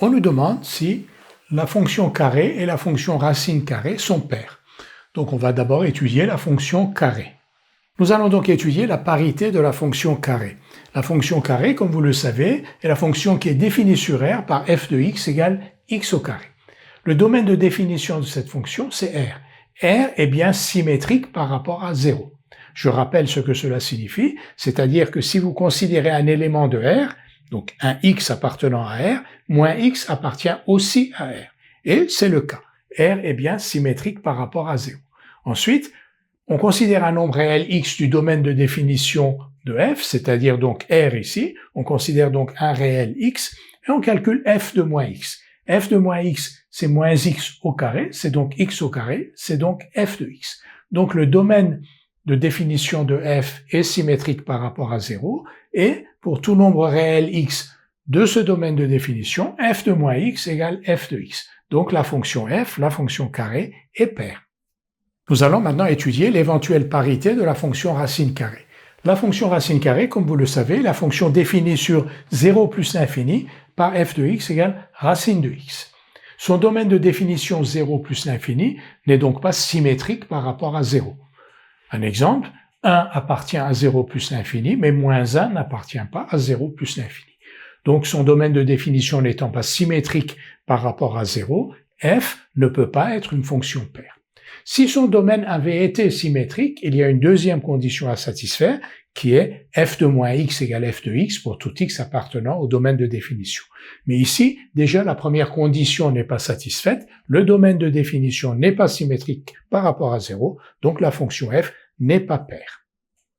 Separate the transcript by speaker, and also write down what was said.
Speaker 1: On nous demande si la fonction carré et la fonction racine carrée sont paires. Donc on va d'abord étudier la fonction carré. Nous allons donc étudier la parité de la fonction carré. La fonction carré, comme vous le savez, est la fonction qui est définie sur R par f de x égale x au carré. Le domaine de définition de cette fonction, c'est R. R est bien symétrique par rapport à 0. Je rappelle ce que cela signifie, c'est-à-dire que si vous considérez un élément de R, donc un x appartenant à R, moins x appartient aussi à R. Et c'est le cas. R est bien symétrique par rapport à 0. Ensuite, on considère un nombre réel x du domaine de définition de f, c'est-à-dire donc R ici, on considère donc un réel x, et on calcule f de moins x. F de moins x, c'est moins x au carré, c'est donc x au carré, c'est donc f de x. Donc le domaine de définition de f est symétrique par rapport à 0, et pour tout nombre réel x de ce domaine de définition, f de moins x égale f de x. Donc la fonction f, la fonction carré, est paire. Nous allons maintenant étudier l'éventuelle parité de la fonction racine carrée. La fonction racine carrée, comme vous le savez, est la fonction définie sur 0 plus l'infini par f de x égale racine de x. Son domaine de définition 0 plus l'infini n'est donc pas symétrique par rapport à 0. Un exemple, 1 appartient à 0 plus l'infini, mais moins 1 n'appartient pas à 0 plus l'infini. Donc son domaine de définition n'étant pas symétrique par rapport à 0, f ne peut pas être une fonction paire. Si son domaine avait été symétrique, il y a une deuxième condition à satisfaire, qui est f de moins x égale f de x pour tout x appartenant au domaine de définition. Mais ici, déjà la première condition n'est pas satisfaite, le domaine de définition n'est pas symétrique par rapport à 0, donc la fonction f n'est pas paire.